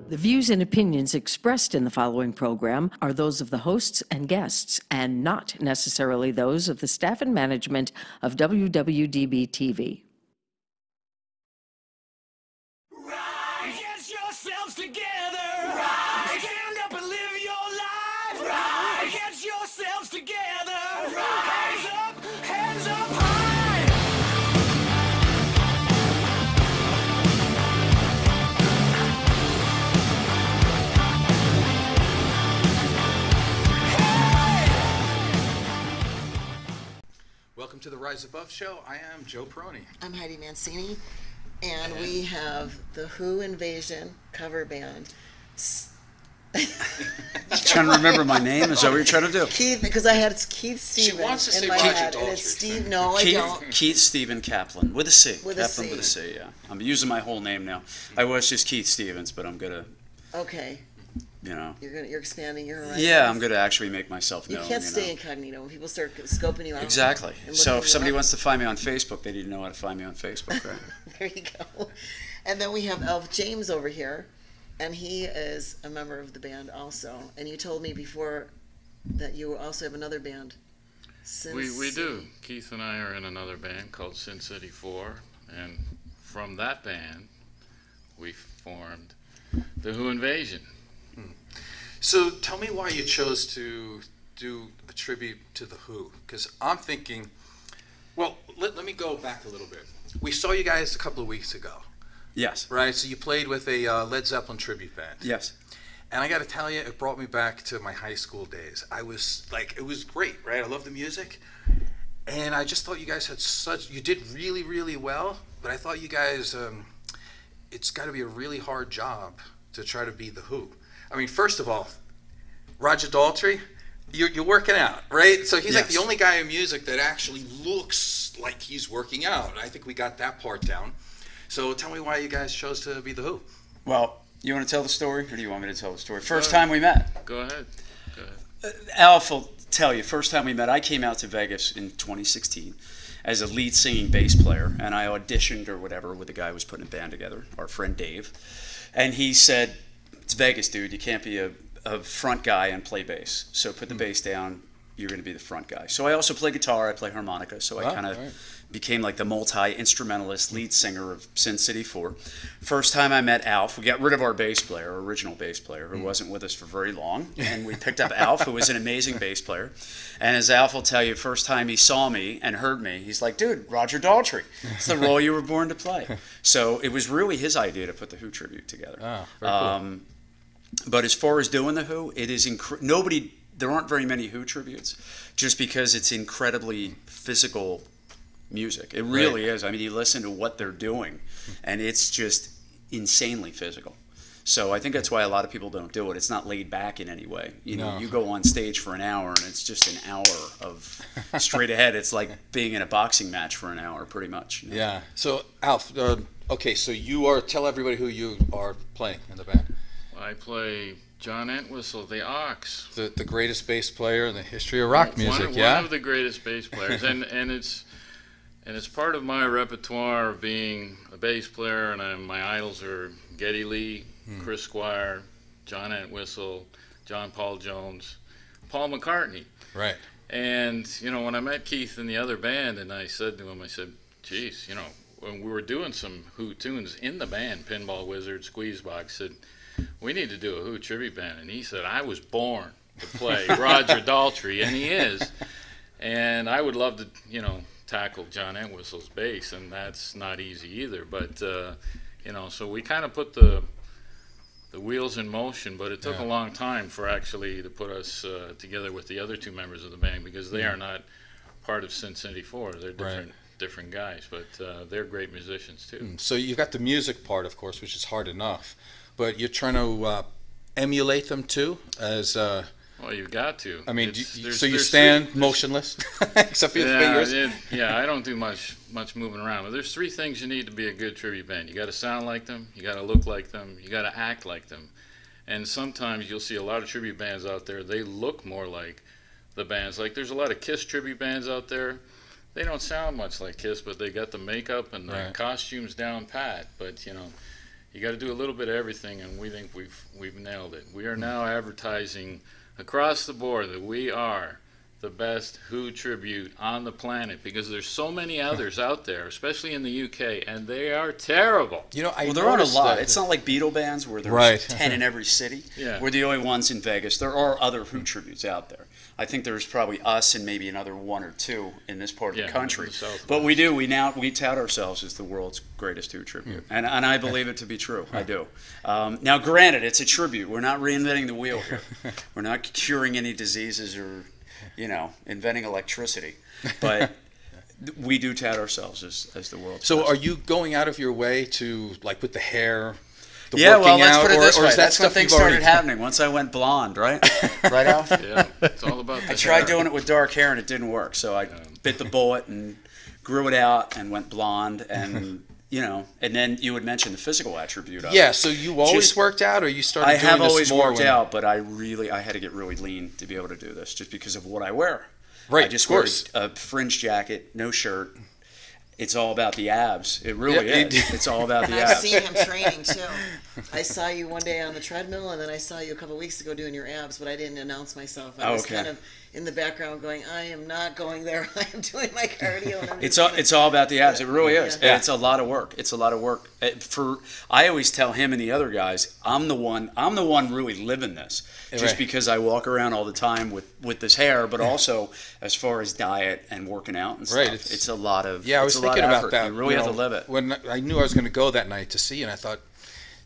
The views and opinions expressed in the following program are those of the hosts and guests, and not necessarily those of the staff and management of WWDB-TV. Get yourselves together. Right. Stand up and live your life. Right. Get yourselves together. Right. Hands up high. Welcome to the Rise Above Show. I am Joe Peroni. I'm Heidi Mancini, and we have the Who Invasion cover band. Trying to remember my name? Is that what you're trying to do? Keith, because I had Keith Stevens wants to in say my Roger head, and Daltrey. it's Steve. No, I don't. Keith Stephen Kaplan with a C. With a Kaplan C. with a C. Yeah, I'm using my whole name now. I was just Keith Stevens, but I'm gonna, Okay, you know. you're expanding your horizons. Yeah, I'm gonna actually make myself You known. can't stay know. incognito when people start scoping you out. Exactly. and So looking if you somebody up. wants to find me on Facebook, they need to know how to find me on Facebook, right? There you go. And then we have Elf James over here, and he is a member of the band also. And you told me before that you also have another band. We do. Keith and I are in another band called Sin City 4, and from that band, we formed the Who Invasion. So tell me why you chose to do a tribute to The Who. Because I'm thinking, well, let me go back a little bit. We saw you guys a couple of weeks ago, Yes. right? So you played with a Led Zeppelin tribute band. Yes. And I got to tell you, it brought me back to my high school days. I was like, it was great, right? I love the music. And I just thought you guys had you did really, really well. But I thought you guys, it's got to be a really hard job to try to be The Who. I mean, first of all, Roger Daltrey, you're working out, right? So he's like Yes. the only guy in music that actually looks like he's working out. And I think we got that part down. So tell me why you guys chose to be The Who. Well, you want to tell the story, or do you want me to tell the story? First time we met. Go ahead. Alf will tell you, first time we met, I came out to Vegas in 2016 as a lead singing bass player, and I auditioned or whatever with the guy who was putting a band together, our friend Dave. And he said, it's Vegas, dude, you can't be a front guy and play bass. So put the bass down, you're going to be the front guy. So I also play guitar, I play harmonica, so I kind of became like the multi-instrumentalist lead singer of Sin City 4. First time I met Alf, we got rid of our bass player, our original bass player, who wasn't with us for very long, and we picked up Alf, who was an amazing bass player. And as Alf will tell you, first time he saw me and heard me, he's like, dude, Roger Daltrey, it's the role you were born to play. So it was really his idea to put the Who tribute together. Oh, very cool. But as far as doing the Who, it is there aren't very many Who tributes, just because it's incredibly physical music. It really is. I mean, you listen to what they're doing, and it's just insanely physical. So I think that's why a lot of people don't do it. It's not laid back in any way. You know, you go on stage for an hour, and it's just an hour of straight ahead. It's like being in a boxing match for an hour, pretty much. You know? Yeah. So Alf, okay, so tell everybody who you are playing in the band. I play John Entwistle, the Ox. The greatest bass player in the history of rock music, One of the greatest bass players, and it's part of my repertoire of being a bass player, and my idols are Geddy Lee, Chris Squire, John Entwistle, John Paul Jones, Paul McCartney. Right. And, you know, when I met Keith in the other band, and I said to him, I said, geez, you know, when we were doing some Who tunes in the band, Pinball Wizard, Squeezebox, said, we need to do a Who tribute band. And he said, I was born to play Roger Daltrey, and he is. And I would love to, you know, tackle John Entwistle's bass, and that's not easy either. But, you know, so we kind of put the wheels in motion, but it took a long time for actually to put us together with the other two members of the band, because they are not part of Sin City 4. They're different guys, but they're great musicians too. So you've got the music part, of course, which is hard enough, but you're trying to emulate them too, as well, you've got to. I mean, so you stand motionless, except for your fingers. I don't do much moving around. But there's three things you need to be a good tribute band. You got to sound like them, you got to look like them, you got to act like them. And sometimes you'll see a lot of tribute bands out there. They look more like the bands. Like there's a lot of Kiss tribute bands out there. They don't sound much like Kiss, but they got the makeup and the costumes down pat. But you know, you got to do a little bit of everything, and we think we've nailed it. We are now advertising across the board that we are the best Who tribute on the planet, because there's so many others out there, especially in the UK, and they are terrible. You know, Well, there aren't a lot. It's not like Beatle bands where there's Right. 10 in every city. Yeah. We're the only ones in Vegas. There are other Who tributes out there. I think there's probably us and maybe another one or two in this part of Yeah, the country. in the Southwest. But we do. We tout ourselves as the world's greatest Who tribute, and I believe it to be true. I do. Now, granted, it's a tribute. We're not reinventing the wheel here. We're not curing any diseases or, inventing electricity. But we do tout ourselves as the world's So best. are you going out of your way to, like, with the hair, the Yeah, well, working let's out, put it or, this or way. is that That's when stuff things you've already started happening. Once I went blonde, right? Right, Alf? Yeah, it's all about the I tried hair. doing it with dark hair and it didn't work. So I bit the bullet and grew it out and went blonde. And, and then you would mention the physical attribute of it. Yeah, so you always Just- worked out, or you started I doing have this always more worked when- out, but I had to get really lean to be able to do this just because of what I wear. Right, I just of course. wear a fringe jacket, no shirt. It's all about the abs. It really Yeah, is. It's all about And the I've abs. seen him training too. I saw you one day on the treadmill, and then I saw you a couple weeks ago doing your abs, but I didn't announce myself. I was Okay. kind of in the background going, I am not going there. I am doing my cardio. And I'm It's just all, gonna-" it's all about the abs. It really is. Yeah. It's a lot of work. It's a lot of work. I always tell him and the other guys, I'm the one really living this, just Right. because I walk around all the time with this hair, but also as far as diet and working out and stuff. Right, It's a lot of Yeah, I was it's a lot thinking of about effort. that. You really have to live it. When I knew I was going to go that night to see you, and I thought,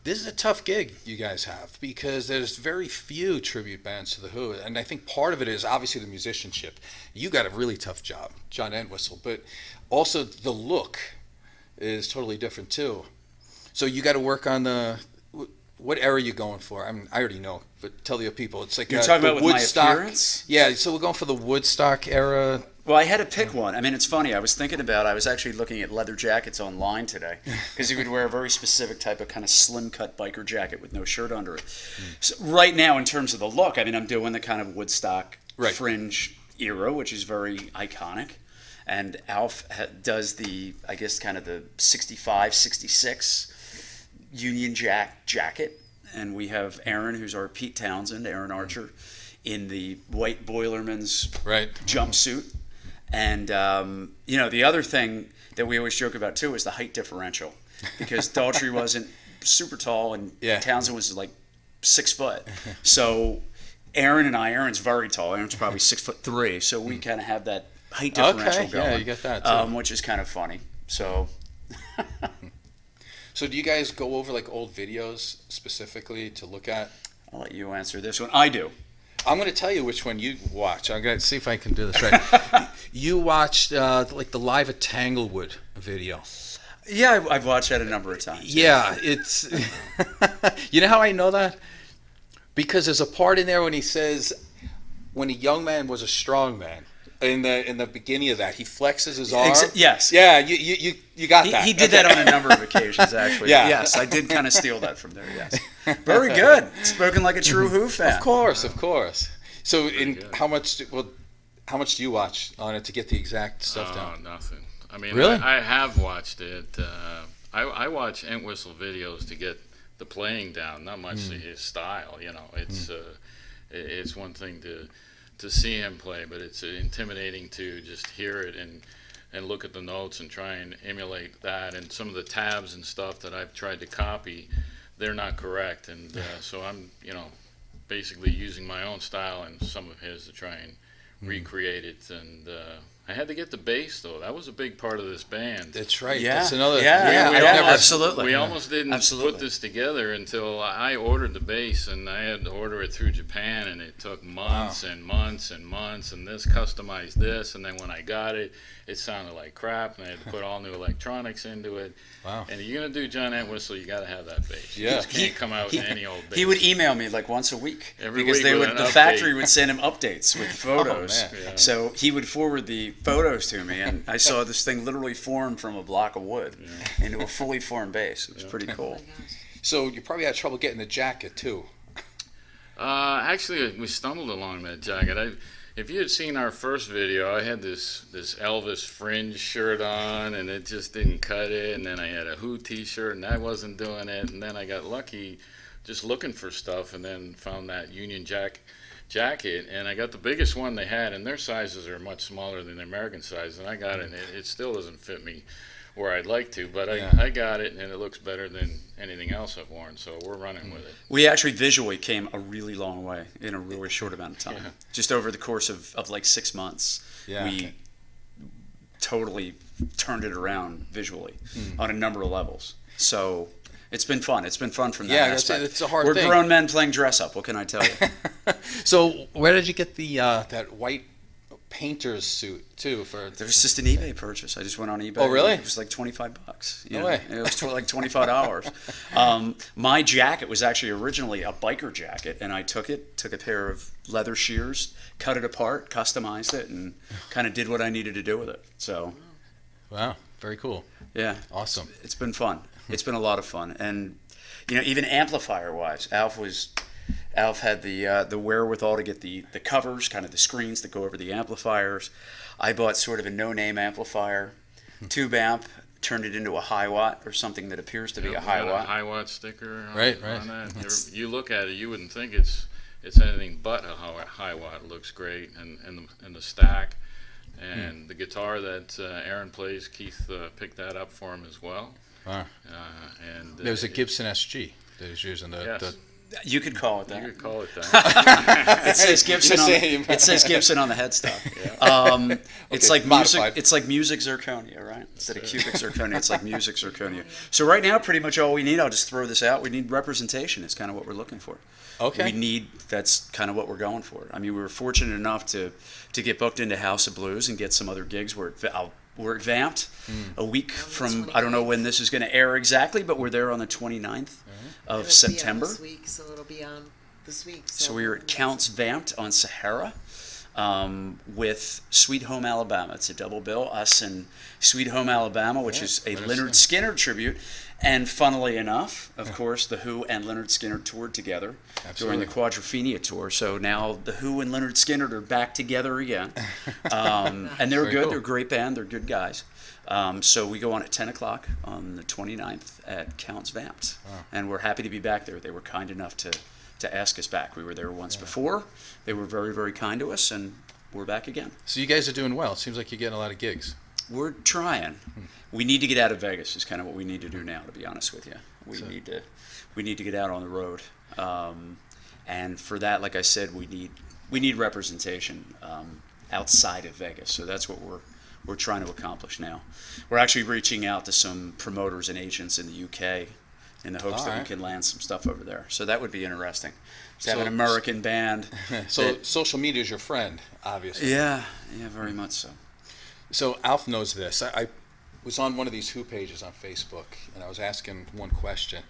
this is a tough gig you guys have, because there's very few tribute bands to The Who. And I think part of it is obviously the musicianship. You got a really tough job, John Entwistle, but also the look is totally different too. So you got to work on what era are you going for? I mean, I already know, but tell the people. It's like You're talking the about with my Woodstock. appearance? Yeah, so we're going for the Woodstock era. Well, I had to pick one. I mean, it's funny. I was actually looking at leather jackets online today because you could wear a very specific type of kind of slim cut biker jacket with no shirt under it. So right now, in terms of the look, I mean, I'm doing the kind of Woodstock Right. fringe era, which is very iconic. And Alf does I guess, kind of the 65, 66 Union Jack jacket. And we have Aaron, who's our Pete Townsend, Aaron Archer, in the white Boilerman's Right. jumpsuit. And, the other thing that we always joke about, too, is the height differential. Because Daltrey wasn't super tall and Yeah. Townsend was like 6 foot. So Aaron's very tall. Aaron's probably 6'3". So we kind of have that height differential Okay, going. yeah, you got that, too. Which is kind of funny. So So do you guys go over like old videos specifically to look at? I'll let you answer this one. I do. I'm going to tell you which one you watch. I'm going to see if I can do this right. You watched like the Live at Tanglewood video. Yeah, I've watched that a number of times. Yeah, it's. You know how I know that? Because there's a part in there when he says, "When a young man was a strong man." In the beginning of that, he flexes his arm. Yes. Yeah, you got that. He did that on a number of occasions, actually. Yeah. Yes, I did kind of steal that from there, yes. Very good. Spoken like a true Who fan. Of course. So, good. how much do you watch on it to get the exact stuff down? Nothing. I mean, Really? I have watched it. I watch Entwistle videos to get the playing down, not much to his style. It's one thing to see him play, but it's intimidating to just hear it and look at the notes and try and emulate that. And some of the tabs and stuff that I've tried to copy, they're not correct. And so I'm, basically using my own style and some of his to try and recreate it. And I had to get the bass, though. That was a big part of this band. That's right. Yeah. That's another. Yeah, we I've almost- never. absolutely. We almost didn't Absolutely. put this together until I ordered the bass, and I had to order it through Japan, and it took months and months and months, and this customized this, and then when I got it, it sounded like crap, and I had to put all new electronics into it. Wow. And if you're gonna do John Entwistle, you got to have that bass. You Yeah. just can't come out with any old bass. He would email me like once a week Every because week with the an update. factory would send him updates with photos. man. Yeah. So he would forward the photos to me, and I saw this thing literally formed from a block of wood into a fully formed bass. It was pretty cool. So you probably had trouble getting the jacket too. Actually, we stumbled along that jacket. if you had seen our first video, I had this Elvis fringe shirt on, and it just didn't cut it. And then I had a Who T-shirt, and that wasn't doing it. And then I got lucky, just looking for stuff, and then found that Union jacket, and I got the biggest one they had, and their sizes are much smaller than the American size, and I got it, and it still doesn't fit me where I'd like to, but I got it, and it looks better than anything else I've worn, so we're running with it. We actually visually came a really long way in a really short amount of time. Just over the course of like 6 months, we totally turned it around visually on a number of levels. So it's been fun. It's been fun from that aspect. It's a hard We're thing. grown men playing dress up. What can I tell you? So where did you get the that white painter's suit too? For It was just an eBay purchase. I just went on eBay. Oh, really? It was like $25. No way. It was like $25. My jacket was actually originally a biker jacket, and I took a pair of leather shears, cut it apart, customized it, and kind of did what I needed to do with it. So, wow, very cool. Yeah, Awesome. It's been fun. It's been a lot of fun, and even amplifier-wise, Alf had the wherewithal to get the covers, kind of the screens that go over the amplifiers. I bought sort of a no-name amplifier, tube amp, turned it into a high watt or something that appears to be a high watt. A high watt sticker on, Right. on that. You look at it, you wouldn't think it's anything but a high watt. It looks great, and the stack, and the guitar that Aaron plays, Keith picked that up for him as well. Wow. And There was a Gibson SG that he was using. Yes. You could call it that. You could call it that. It says Gibson on it says Gibson on the headstock. It's like music. Modified. It's like music zirconia, right? Instead of cubic zirconia, it's like music zirconia. So right now, pretty much all we need. I'll just throw this out. We need representation. It's kind of what we're looking for. Okay. That's kind of what we're going for. I mean, we were fortunate enough to get booked into House of Blues and get some other gigs where we're at Vamped a week from, I don't know when this is going to air exactly, but we're there on the 29th of September. This week, so it'll be on this week. So we were at Counts Vamped on Sahara with Sweet Home Alabama. It's a double bill, us and Sweet Home Alabama, which is a Lynyrd Skynyrd tribute. And funnily enough, of course, The Who and Lynyrd Skynyrd toured together during the Quadrophenia tour. So now The Who and Lynyrd Skynyrd are back together again. And they're Very good. cool. They're a great band. They're good guys. So we go on at 10 o'clock on the 29th at Counts Vamped. And we're happy to be back there. They were kind enough to ask us back. We were there once before. They were very, very kind to us, and we're back again. So you guys are doing well. It seems like you're getting a lot of gigs. We're trying. We need to get out of Vegas is kind of what we need to do now, to be honest with you. We need to get out on the road. And for that, like I said, we need representation outside of Vegas. So that's what we're trying to accomplish now. We're actually reaching out to some promoters and agents in the UK in the hopes that we can land some stuff over there. So that would be interesting. To have an American band. So social media is your friend, obviously. Yeah, very much so. So Alf knows this. I was on one of these Who pages on Facebook, and I was asking one question,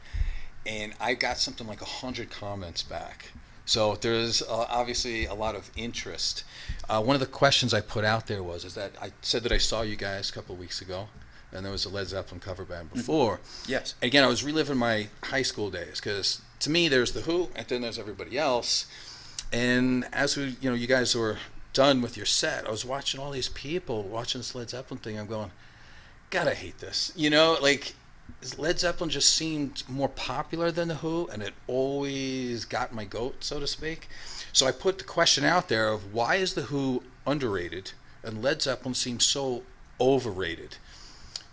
and I got something like 100 comments back. So there's obviously a lot of interest. One of the questions I put out there is that I said that I saw you guys a couple of weeks ago, and there was a Led Zeppelin cover band before. Yes. Again, I was reliving my high school days, because to me there's the Who, and then there's everybody else. And as you guys were done with your set, I was watching all these people watching this Led Zeppelin thing. I'm going, God, I hate this. Like Led Zeppelin just seemed more popular than the Who, and it always got my goat, so to speak. So I put the question out there of why is the Who underrated and Led Zeppelin seems so overrated?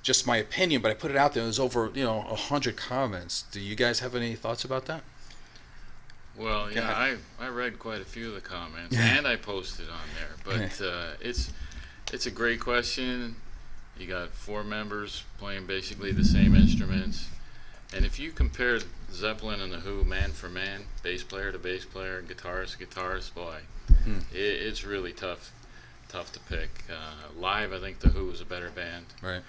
Just my opinion, but I put it out there. There's over 100 comments. Do you guys have any thoughts about that? Well, yeah, I read quite a few of the comments, and I posted on there. But it's a great question. You got 4 members playing basically the same instruments, and if you compare Zeppelin and the Who man for man, bass player to bass player, guitarist to guitarist, boy, it's really tough to pick. Live, I think the Who is a better band. Right.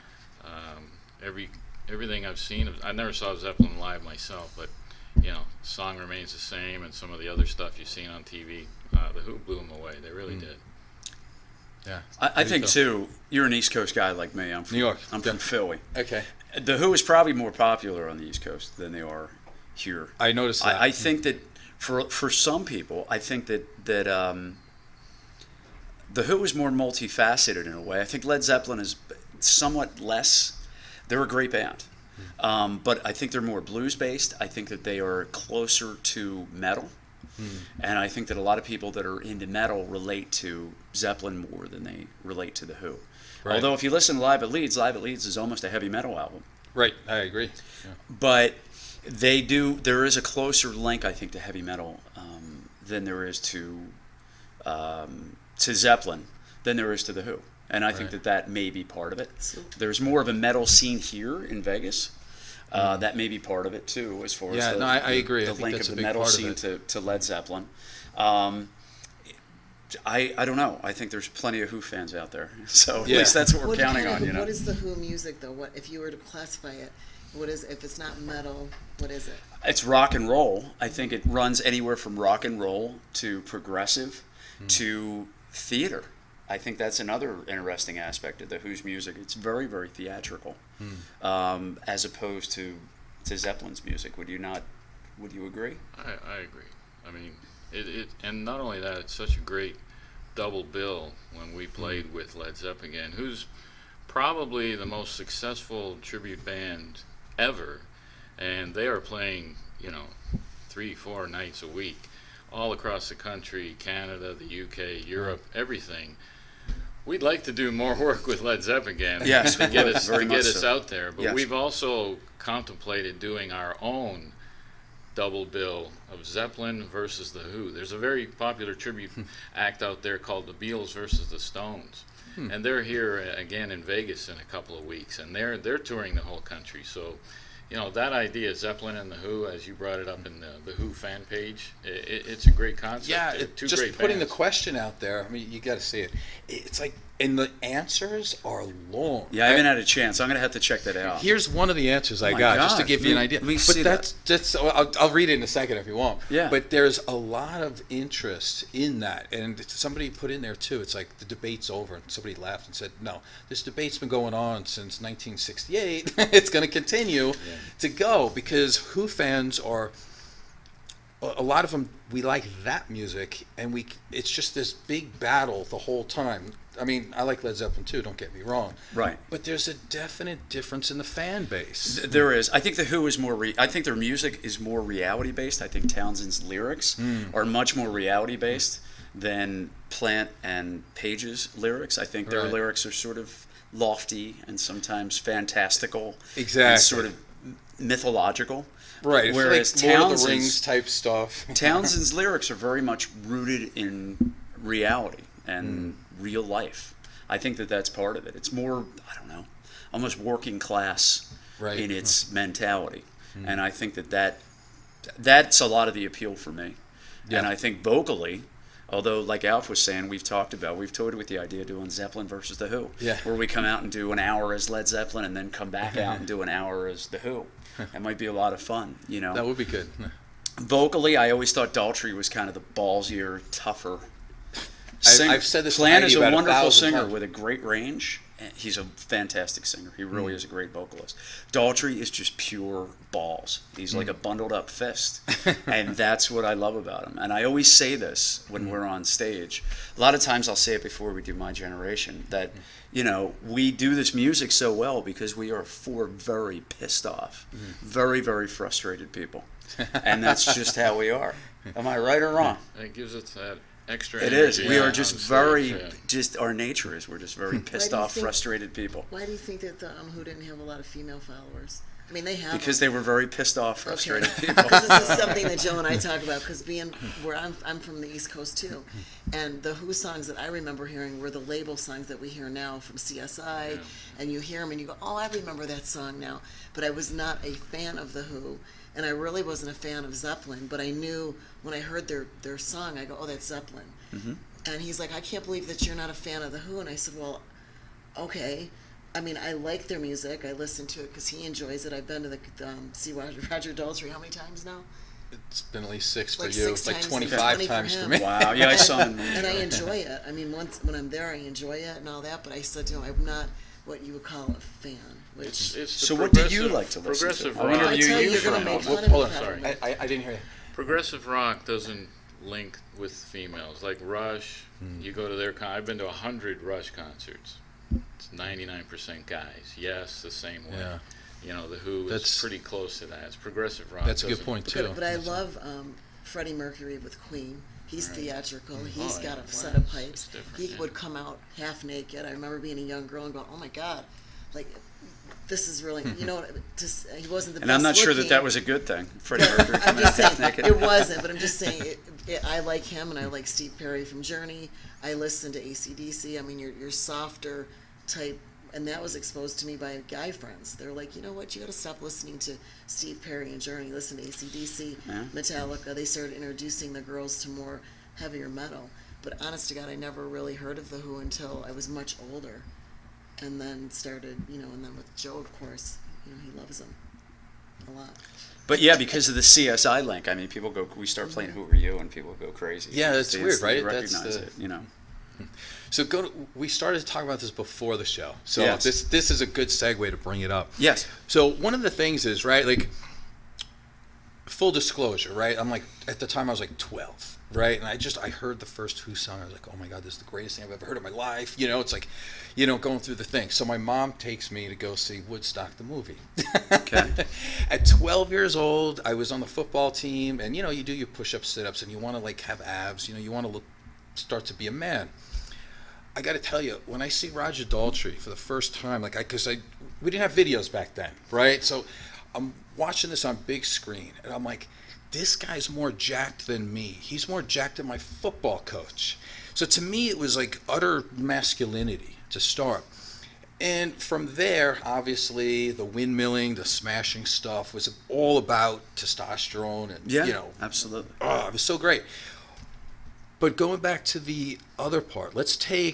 Everything I've seen, I never saw Zeppelin live myself, but song remains the same, and some of the other stuff you've seen on TV, the Who blew them away. They really did. Yeah. I think too. You're an East Coast guy like me. I'm from New York. I'm from Philly. Okay. The Who is probably more popular on the East Coast than they are here. I noticed that. I think that for some people, I think that The Who is more multifaceted in a way. I think Led Zeppelin is somewhat less. They're a great band, but I think they're more blues-based. I think that they are closer to metal, and I think that a lot of people that are into metal relate to Zeppelin more than they relate to The Who. Right. Although if you listen to Live at Leeds is almost a heavy metal album. Right, I agree. Yeah. But they do. There is a closer link, I think, to heavy metal than there is to Zeppelin than there is to The Who. And I think that may be part of it. There's more of a metal scene here in Vegas. That may be part of it too, as far as I agree. The I think link that's of a the big metal part scene of it. to Led Zeppelin. I don't know. I think there's plenty of Who fans out there. So at least that's what we're counting on. You know, what is the Who music though? What if you were to classify it? What is if it's not metal? What is it? it's rock and roll. I think it runs anywhere from rock and roll to progressive to theater. I think that's another interesting aspect of the Who's music. It's very, very theatrical, as opposed to Zeppelin's music. Would you not? Would you agree? I agree. I mean, and not only that, it's such a great double bill when we played with Led Zeppelin again, who's probably the most successful tribute band ever, and they are playing, 3-4 nights a week, all across the country, Canada, the UK, Europe, everything. We'd like to do more work with Led Zeppelin again, Yes, to get us very much so. out there. But Yes. we've also contemplated doing our own double bill of Zeppelin versus the Who. There's a very popular tribute act out there called the Beatles versus the Stones, and they're here again in Vegas in a couple of weeks, and they're touring the whole country. So, that idea, Zeppelin and the Who, as you brought it up in the Who fan page, it's a great concept. Yeah, They're two just great putting bands. the question out there. I mean, you got to see it. It's like, and the answers are long. Yeah, I haven't had a chance. I'm going to have to check that out. Here's one of the answers I my got, just to God. give you an idea. Let me But see that's I'll read it in a second if you want. Yeah. But there's a lot of interest in that, and somebody put in there too. It's like the debate's over, and somebody laughed and said, "No, this debate's been going on since 1968. It's going to continue to go because Who fans are." A lot of them, we like that music, and it's just this big battle the whole time. I mean, I like Led Zeppelin too, don't get me wrong. Right. But there's a definite difference in the fan base. There is. I think the Who is more. I think their music is more reality based. I think Townsend's lyrics are much more reality based than Plant and Page's lyrics. I think their Right. lyrics are sort of lofty and sometimes fantastical. Exactly. And sort of mythological. Right. Whereas like Lord of the Rings type stuff. Townsend's lyrics are very much rooted in reality and real life. I think that that's part of it. It's more, I don't know, almost working class in its mentality. And I think that's a lot of the appeal for me. Yeah. And I think vocally, although like Alf was saying, we've toyed with the idea of doing Zeppelin versus the Who, where we come out and do an hour as Led Zeppelin and then come back out and do an hour as the Who. That might be a lot of fun, That would be good. Vocally, I always thought Daltrey was kind of the ballsier, tougher I've said this to Plant Heidi is a about wonderful 1,000 singer times. with a great range. He's a fantastic singer. He really is a great vocalist. Daltrey is just pure balls. He's like a bundled up fist. And that's what I love about him. And I always say this when we're on stage. A lot of times I'll say it before we do My Generation, that, we do this music so well because we are four very pissed off, very, very frustrated people. And that's just how we are. Am I right or wrong? It gives us that extra It energy. is. We are on just stage, very, yeah. just our nature is we're just very pissed do you off, think- frustrated people. Why do you think that the Who didn't have a lot of female followers? I mean, they have Because them. they were very pissed off, frustrated Okay. people. Because this is something that Joe and I talk about. Because being where I'm from the East Coast too, and the Who songs that I remember hearing were the label songs that we hear now from CSI, and you hear them and you go, "Oh, I remember that song now." But I was not a fan of the Who, and I really wasn't a fan of Zeppelin. But I knew when I heard their song, I go, "Oh, that's Zeppelin." And he's like, "I can't believe that you're not a fan of the Who." And I said, "Well, okay." I mean, I like their music. I listen to it because he enjoys it. I've been to the see Roger Daltrey how many times now? It's been at least 6 for Like you. 6 Like times, 25 20 for times for him. me. Wow. Yeah, I saw him. And I enjoy it. I mean, once when I'm there, I enjoy it and all that. But I said, I'm not what you would call a fan. Which It's the So what do you progressive- like to listen to? Progressive I wanna rock. I interview tell you, you you're for gonna a make moment. fun of Hold me. on, Sorry. I didn't hear you. Progressive rock doesn't link with females. Like Rush, you go to their I've been to 100 Rush concerts. It's 99% guys. Yes, the same way. Yeah. You know, the Who is That's- pretty close to that. It's progressive rock. That's a good doesn't- point too. But I love Freddie Mercury with Queen. He's theatrical. He's Oh, got yeah. a set Wow. of pipes. It's different, He yeah. would come out half naked. I remember being a young girl and going, "Oh my God, like this is really," you know, just he wasn't the And best I'm not sure that looking. that was a good thing. Freddie Mercury I'm coming just out half saying naked. it wasn't, but I'm just saying I like him, and I like Steve Perry from Journey. I listen to AC/DC. I mean, your softer type, and that was exposed to me by guy friends. They're like, you know what, you got to stop listening to Steve Perry and Journey. Listen to AC/DC, Yeah. Metallica. They started introducing the girls to more heavier metal. But honest to God, I never really heard of the Who until I was much older, and then started, and then with Joe, of course, he loves them a lot. But yeah, because of the CSI link, I mean, people go. We start playing "Who Are You" and people go crazy. Yeah, it's They weird, instantly right? That's Recognize the- it, So we started talking about this before the show. So Yes. this is a good segue to bring it up. Yes. So one of the things is, right, like, full disclosure, right? I'm like, at the time I was like 12, right? And I heard the first Who song. I was like, oh my God, this is the greatest thing I've ever heard in my life. It's like, going through the thing. So my mom takes me to go see Woodstock the movie. Okay. At 12 years old, I was on the football team, and you do your push-ups, sit-ups, and you want to like have abs. You want to start to be a man. I got to tell you, when I see Roger Daltrey for the first time, we didn't have videos back then, right? So I'm watching this on big screen, and I'm like, this guy's more jacked than me. He's more jacked than my football coach. So to me, it was like utter masculinity to start. And from there, obviously, the windmilling, the smashing stuff was all about testosterone and, Yeah. Absolutely. oh, it was so great. But going back to the other part, let's say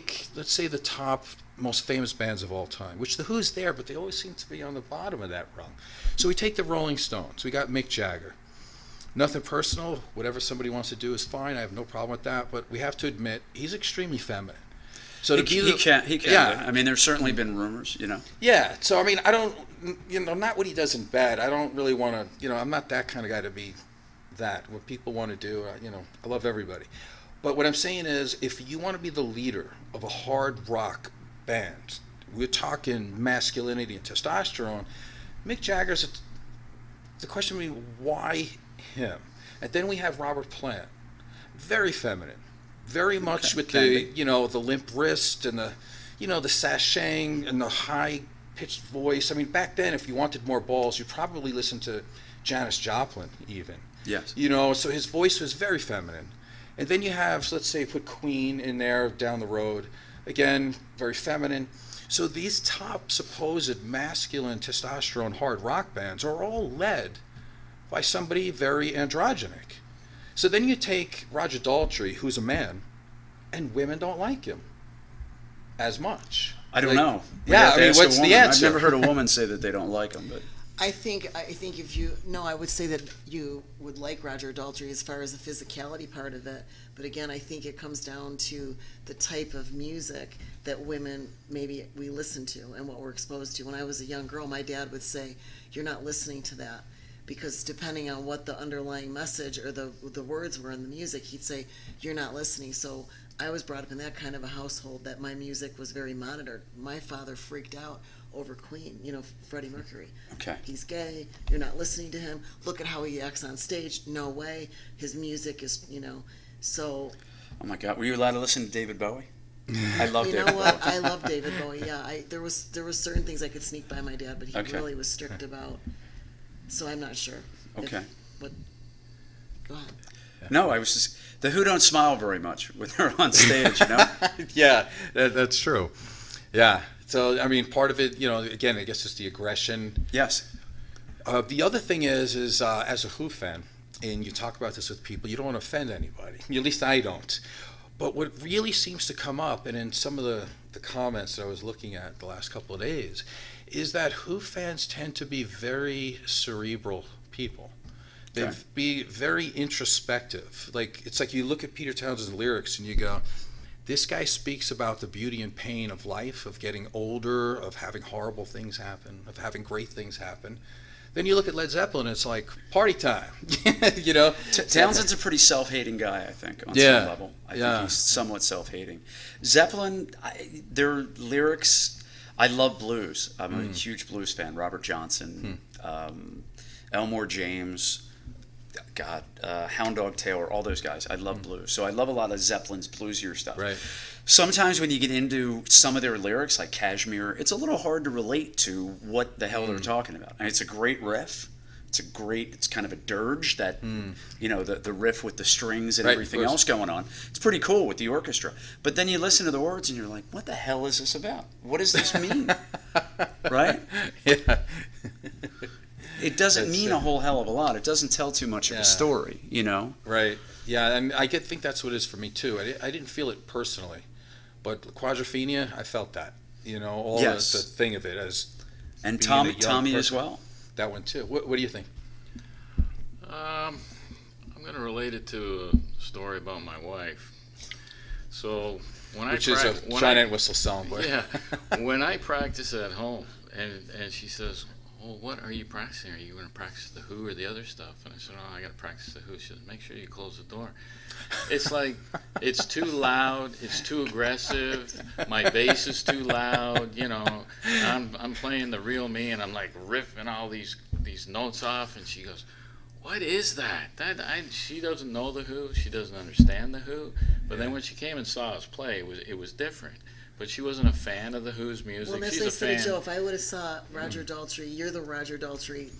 the top most famous bands of all time, which the Who's there, but they always seem to be on the bottom of that rung. So we take the Rolling Stones. We got Mick Jagger. Nothing personal. Whatever somebody wants to do is fine. I have no problem with that. But we have to admit, he's extremely feminine. So He can. Yeah. I mean, there's certainly been rumors. Yeah. So I mean, I don't, not what he does in bed. I don't really want to, I'm not that kind of guy to be that. What people want to do, I love everybody. But what I'm saying is, if you want to be the leader of a hard rock band, we're talking masculinity and testosterone. Mick Jagger's, the question would be, why him? And then we have Robert Plant, very feminine, very much with the, the limp wrist and the, the sashaying and the high-pitched voice. I mean, back then, if you wanted more balls, you probably listened to Janis Joplin even. Yes. So his voice was very feminine. And then you have, let's say, put Queen in there down the road. Again, very feminine. So these top supposed masculine testosterone hard rock bands are all led by somebody very androgynic. So then you take Roger Daltrey, who's a man, and women don't like him as much. I don't know. Yeah, I mean, what's the answer? I've never heard a woman say that they don't like him, but I think I would say that you would like Roger Daltrey as far as the physicality part of it. But again, I think it comes down to the type of music that women maybe we listen to and what we're exposed to. When I was a young girl, my dad would say, "You're not listening to that," because depending on what the underlying message or the words were in the music, he'd say, "You're not listening." So I was brought up in that kind of a household that my music was very monitored. My father freaked out over Queen, Freddie Mercury. Okay. He's gay. You're not listening to him. Look at how he acts on stage. No way. His music is, so. oh my God, were you allowed to listen to David Bowie? I love David You know what? Bowie. I love David Bowie. Yeah, there was certain things I could sneak by my dad, but he Okay. really was strict about. So I'm not sure. Okay. Go ahead. No, I was just the Who don't smile very much when they're on stage. Yeah, that's true. Yeah. So, I mean, part of it, again, I guess it's the aggression. Yes. The other thing is as a Who fan, and you talk about this with people, you don't want to offend anybody. At least I don't. But what really seems to come up, and in some of the comments that I was looking at the last couple of days, is that Who fans tend to be very cerebral people. They Okay. be very introspective. It's like you look at Peter Townshend's lyrics and you go, this guy speaks about the beauty and pain of life, of getting older, of having horrible things happen, of having great things happen. Then you look at Led Zeppelin, it's like party time, you know. Townsend's a pretty self-hating guy, I think, on some level. I think he's somewhat self-hating. Zeppelin, their lyrics, I love blues. I'm a huge blues fan. Robert Johnson, Elmore James, Hound Dog Taylor, all those guys. I love blues. So I love a lot of Zeppelin's bluesier stuff. Right. Sometimes when you get into some of their lyrics, like Kashmir, it's a little hard to relate to what the hell they're talking about. And it's a great riff. It's kind of a dirge, that, you know, the riff with the strings and everything else going on. It's pretty cool with the orchestra. But then you listen to the words and you're like, what the hell is this about? What does this mean? Right? Yeah. It doesn't mean a whole hell of a lot. It doesn't tell too much of a story, you know? Right. Yeah, and I think that's what it is for me, too. I didn't feel it personally. But Quadrophenia, I felt that. You know, all the thing of it as and being a young Tommy person. as well. That one, too. What do you think? I'm going to relate it to a story about my wife. So when Which is a giant and whistle song, boy. Yeah. When I practice at home, and she says, "Oh, what are you practicing? Are you going to practice the Who or the other stuff?" And I said, "Oh, I got to practice the Who." She says, "Make sure you close the door." It's like, it's too loud, it's too aggressive, my bass is too loud, you know, I'm playing the real me, and I'm like riffing all these notes off, and she goes, "What is that? She doesn't know the Who, she doesn't understand the Who." But then when she came and saw us play, it was different. But she wasn't a fan of the Who's music. Well, that's She's like a fan. Joe, if I would have saw Roger Daltrey, you're the Roger Daltrey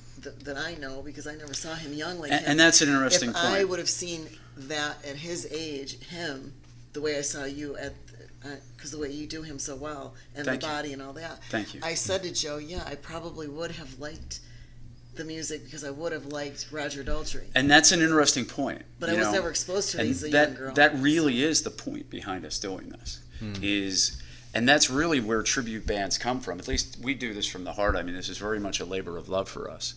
that I know, because I never saw him young like him. And that's an interesting if point. I would have seen that at his age, him, the way I saw you at, because the way you do him so well, and Thank the you. body and all that. Thank you. I said to Joe, yeah, I probably would have liked the music because I would have liked Roger Daltrey. And that's an interesting point. But I was never exposed to it and as a that, young girl. That really is the point behind us doing this. And that's really where tribute bands come from. At least we do this from the heart. I mean, this is very much a labor of love for us.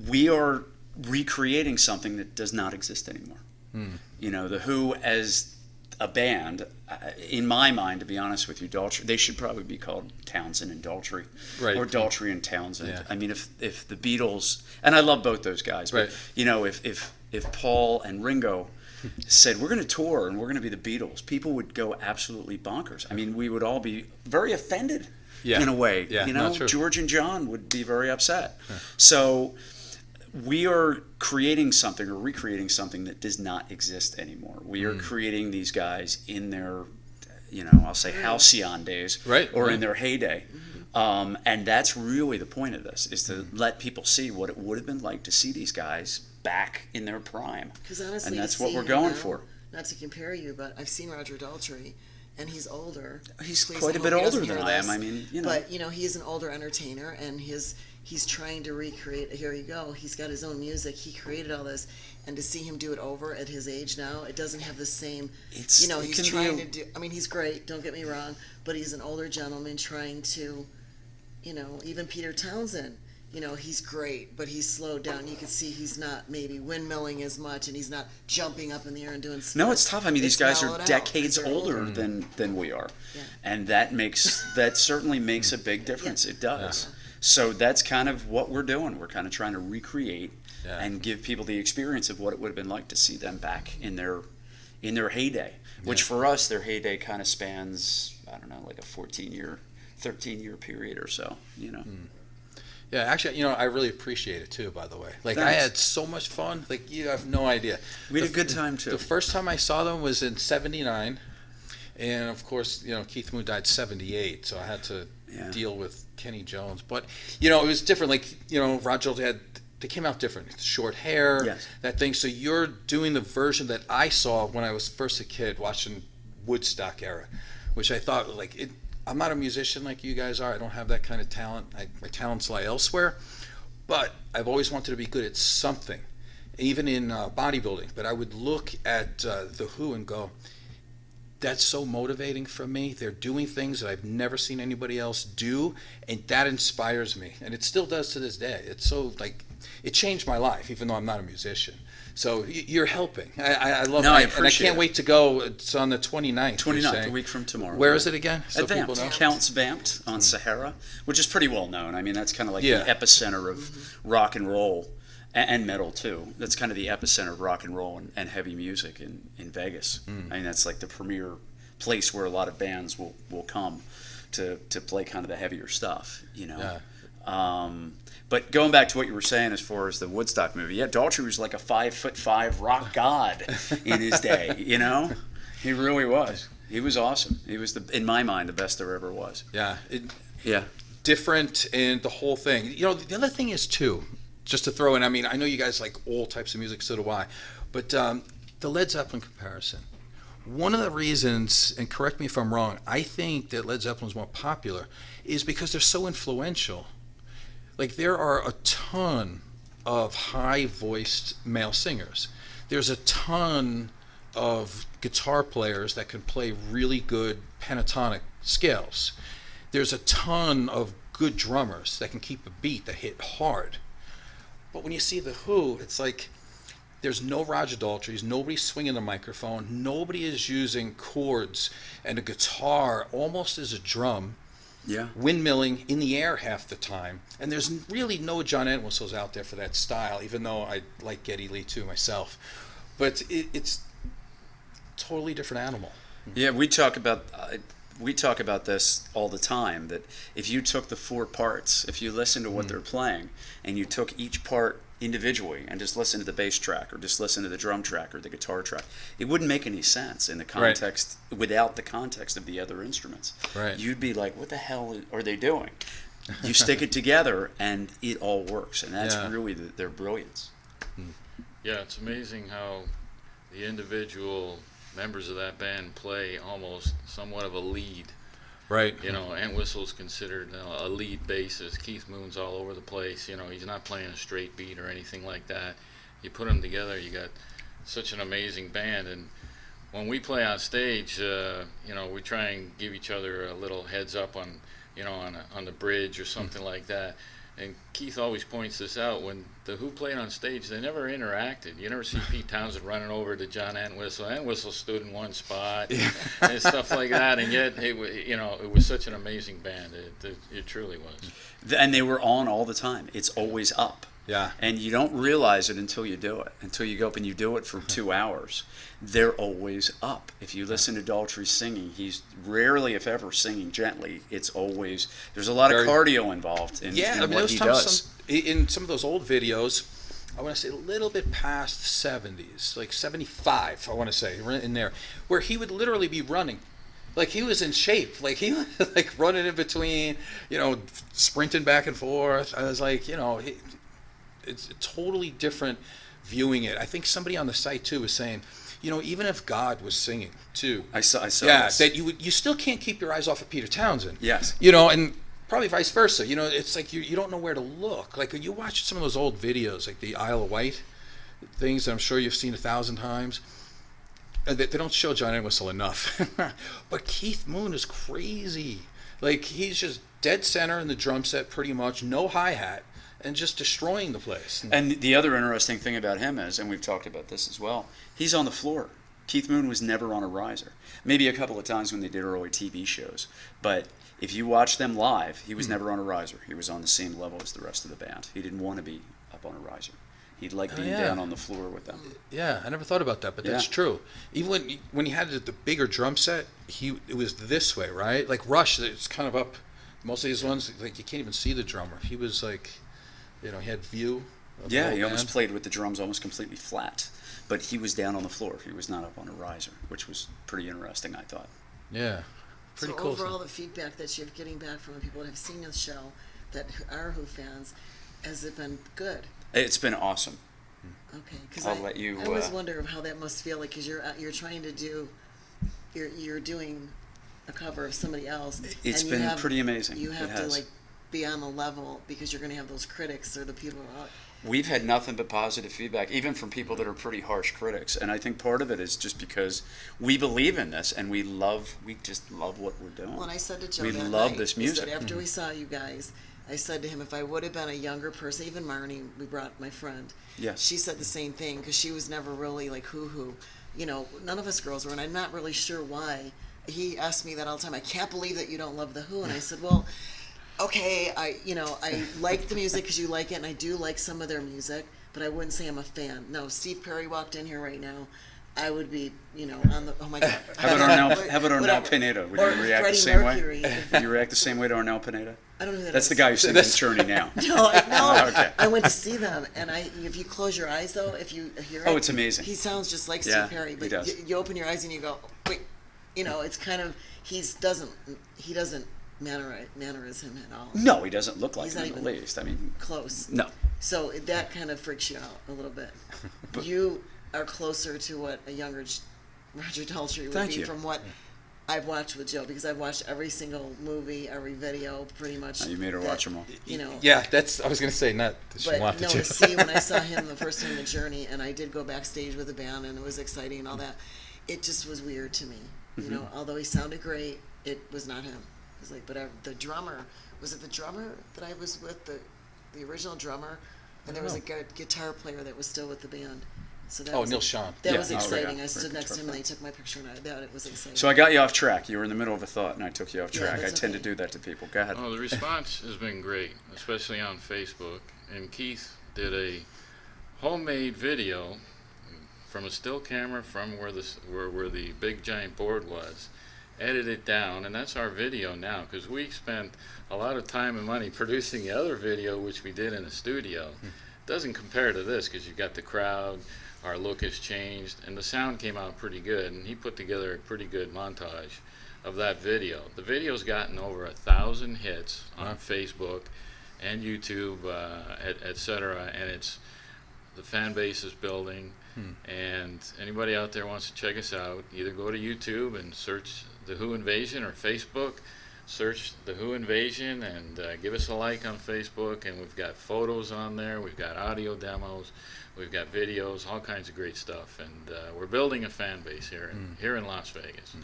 We are recreating something that does not exist anymore. You know, the Who as a band, in my mind, to be honest with you, Daltrey, they should probably be called Townsend and Daltrey, or Daltrey and Townsend. Yeah. I mean, if the Beatles, and I love both those guys, but you know, if Paul and Ringo said, "We're going to tour and we're going to be the Beatles," people would go absolutely bonkers. I mean, we would all be very offended in a way. Yeah, you know, no, true. George and John would be very upset. So we are creating something or recreating something that does not exist anymore. We are creating these guys in their, you know, I'll say halcyon days, or in their heyday. And that's really the point of this, is to let people see what it would have been like to see these guys back in their prime. Because honestly, and that's to what see we're him going now, for. Not to compare you, but I've seen Roger Daltrey, and he's older. He's Please, quite I a hope bit he doesn't older than hear I am. this. I mean, you know. But, you know, he is an older entertainer, and he's trying to recreate, here you go, he's got his own music, he created all this, and to see him do it over at his age now, it doesn't have the same, you know, he's trying to do, I mean, he's great, don't get me wrong, but he's an older gentleman trying to, you know, even Peter Townsend, you know, he's great, but he's slowed down. You can see he's not maybe windmilling as much, and he's not jumping up in the air and doing splits. No, it's tough. I mean, these guys are mellowed out, decades 'cause they're older than we are, Yeah. and that certainly makes a big difference. It does. So that's kind of what we're doing. We're kind of trying to recreate and give people the experience of what it would have been like to see them back in their heyday. Which for us, their heyday kind of spans, I don't know, like a 13-year period or so. You know. Yeah, actually, you know, I really appreciate it too, by the way. Like, Thanks. I had so much fun. Like, you have no idea. We had a good time too. The first time I saw them was in '79. And of course, you know, Keith Moon died '78, so I had to deal with Kenny Jones. But, you know, it was different. Like, you know, Roger they came out different. Short hair, that thing. So you're doing the version that I saw when I was first a kid watching Woodstock era, which I thought, like, I'm not a musician like you guys are. I don't have that kind of talent. My talents lie elsewhere. But I've always wanted to be good at something, even in bodybuilding. But I would look at The Who and go, that's so motivating for me. They're doing things that I've never seen anybody else do, and that inspires me. And it still does to this day. It's so, like, it changed my life, even though I'm not a musician. So you're helping. I love No, it. I And I appreciate can't it. wait to go. It's on the 29th. 29th, a week from tomorrow. Where is it again? At people know. Vamped, Counts Vamped on Sahara, which is pretty well known. I mean, that's kind of like Yeah. the epicenter of rock and roll and metal too. That's kind of the epicenter of rock and roll and heavy music in Vegas. I mean, that's like the premier place where a lot of bands will come to play kind of the heavier stuff, you know. Yeah. But going back to what you were saying as far as the Woodstock movie, yeah, Daltrey was like a 5'5" rock god in his day, you know? He really was. He was awesome. He was, in my mind, the best there ever was. Yeah. Yeah. Different in the whole thing. You know, the other thing is, too, just to throw in, I mean, I know you guys like all types of music, so do I, but the Led Zeppelin comparison. One of the reasons, and correct me if I'm wrong, I think that Led Zeppelin is more popular is because they're so influential. Like, there are a ton of high-voiced male singers. There's a ton of guitar players that can play really good pentatonic scales. There's a ton of good drummers that can keep a beat that hit hard. But when you see The Who, it's like there's no Roger Daltrey's, nobody's swinging the microphone, nobody is using chords and a guitar almost as a drum. Yeah. Windmilling in the air half the time, and there's really no John Entwistles out there for that style, even though I like Geddy Lee too myself. But it's a totally different animal. Yeah, we talk about this all the time, that if you took the four parts, if you listen to what they're playing, and you took each part individually and just listen to the bass track or just listen to the drum track or the guitar track, it wouldn't make any sense in the context, without the context of the other instruments. Right. You'd be like, what the hell are they doing? You stick it together and it all works, and that's really their brilliance. Yeah, it's amazing how the individual members of that band play almost somewhat of a lead. Right. You know, Entwistle's considered a lead bassist. Keith Moon's all over the place. You know, he's not playing a straight beat or anything like that. You put them together, you got such an amazing band. And when we play on stage, you know, we try and give each other a little heads up on, you know, on the bridge or something like that. And Keith always points this out. When the Who played on stage, they never interacted. You never see Pete Townsend running over to John Entwistle. Entwistle stood in one spot and stuff like that. And yet, you know, it was such an amazing band. It truly was. And they were on all the time. It's always up. Yeah. And you don't realize it until you do it. Until you go up and you do it for 2 hours. They're always up. If you listen to Daltrey singing, he's rarely, if ever, singing gently. It's always, there's a lot of cardio involved in, what he does. In some of those old videos, I want to say a little bit past the 70s, like 75, I want to say, in there, where he would literally be running. Like, he was in shape. Like, he was like running in between, you know, sprinting back and forth. I was like, you know, it's totally different viewing it. I think somebody on the site too was saying, you know, even if God was singing too, I saw yeah, this. that you still can't keep your eyes off of Peter Townsend. Yes. You know, and probably vice versa. You know, it's like you don't know where to look. Like, you watch some of those old videos, like the Isle of Wight things that I'm sure you've seen 1,000 times. They don't show John Entwistle enough. But Keith Moon is crazy. Like, he's just dead center in the drum set pretty much, no hi-hat, and just destroying the place. And the other interesting thing about him is, and we've talked about this as well, he's on the floor. Keith Moon was never on a riser. Maybe a couple of times when they did early TV shows. But if you watch them live, he was never on a riser. He was on the same level as the rest of the band. He didn't want to be up on a riser. He'd like being down on the floor with them. Yeah, I never thought about that, but that's true. Even when he had the bigger drum set, it was this way, right? Like Rush, it's kind of up. Most of these ones, like, you can't even see the drummer. He was like, you know, he had view. Yeah, he almost played with the drums almost completely flat. But he was down on the floor. He was not up on a riser, which was pretty interesting, I thought. Yeah, pretty so cool. Overall, the feedback that you're getting back from the people that have seen the show, that are Who fans, has it been good? It's been awesome. Okay, because I'll let you. I always wonder how that must feel like, because you're trying to do, you're doing a cover of somebody else. It's been pretty amazing. You have to like be on the level, because you're going to have those critics or the people out. We've had nothing but positive feedback, even from people that are pretty harsh critics. And I think part of it is just because we believe in this and we just love what we're doing. Well, and I said to Joe we that love night, this is music. that after we saw you guys, I said to him, if I would have been a younger person, even Marnie, we brought my friend. Yes. She said the same thing because she was never really like hoo-hoo. You know, none of us girls were, and I'm not really sure why. He asked me that all the time. I can't believe that you don't love the Who, and I said, well, okay, I like the music because you like it, and I do like some of their music, but I wouldn't say I'm a fan. No, Steve Perry walked in here right now, I would be, on the, oh my God. How about Arnel Pineda? Would you react the same way? Would you react the same way to Arnel Pineda? I don't know who that That's is. the guy who's singing Journey now. No, Okay. I went to see them, and if you close your eyes though, if you hear it, Oh, it's amazing. He sounds just like Yeah, Steve Perry, he but does. you open your eyes and you go, wait, it's kind of he doesn't mannerism at all. No, he doesn't look like He's him not in the even least. I mean, close. no. So that kind of freaks you out a little bit. You are closer to what a younger Roger Daltrey would Thank be you. from what I've watched with Joe, because I've watched every single movie, every video, pretty much. Oh, you made her watch them all. Yeah, I was going to say, not that she But wanted no, to. to see when I saw him the first time in Journey, and I did go backstage with the band, and it was exciting and all that. It just was weird to me. Although he sounded great, it was not him. It was like, but the drummer, was it the drummer that I was with, the original drummer, and there was a guitar player that was still with the band. So that was, Neil Sean. That Yeah. was Oh, exciting. yeah. I stood Great next to him, guitar and they took my picture, and it was exciting. So I got you off track. You were in the middle of a thought, and I took you off Yeah, track. I that's tend okay. to do that to people. Go ahead. Oh, the response has been great, especially on Facebook. And Keith did a homemade video from a still camera from where the big giant board was, edited it down, and that's our video now, because we spent a lot of time and money producing the other video, which we did in the studio. Doesn't compare to this, because you got the crowd, our look has changed, and the sound came out pretty good, and he put together a pretty good montage of that video. The video's gotten over 1,000 hits on Facebook and YouTube, etc., and the fan base is building. And anybody out there wants to check us out, either go to YouTube and search The Who Invasion, or Facebook, search The Who Invasion, and give us a like on Facebook. And we've got photos on there, we've got audio demos, we've got videos, all kinds of great stuff. And we're building a fan base here in Las Vegas.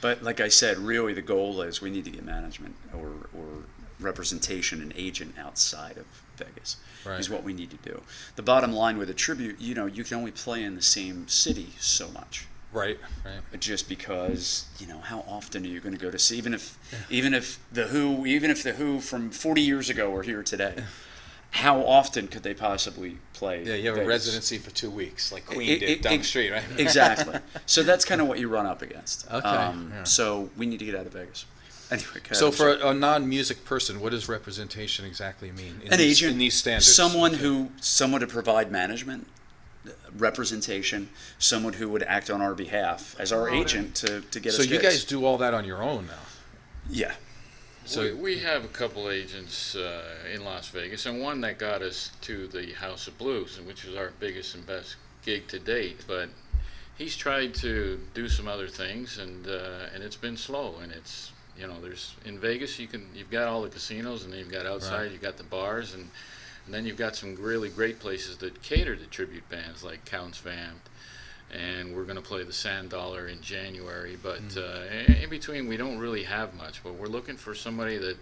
But like I said, really the goal is we need to get management or representation, an agent outside of Vegas is what we need to do. The bottom line with a tribute, you can only play in the same city so much. Right. Just because, how often are you going to go to see, even if the Who from 40 years ago are here today, how often could they possibly play? Yeah, you have Vegas? a residency for 2 weeks, like Queen did down the street, right? Exactly. So that's kind of what you run up against. Okay. Yeah. So we need to get out of Vegas. Anyway, So for a non-music person, what does representation exactly mean? An agent, in these standards. someone to provide management, representation, someone who would act on our behalf as our agent to get us. So you gigs. guys do all that on your own now? Yeah. So we have a couple agents in Las Vegas, and one that got us to the House of Blues, which was our biggest and best gig to date. But he's tried to do some other things, and it's been slow. And it's there's in Vegas you've got all the casinos, and then you've got outside you've got the bars, and then you've got some really great places that cater to tribute bands like Counts Vamped. And we're going to play the Sand Dollar in January, but in between we don't really have much. But we're looking for somebody that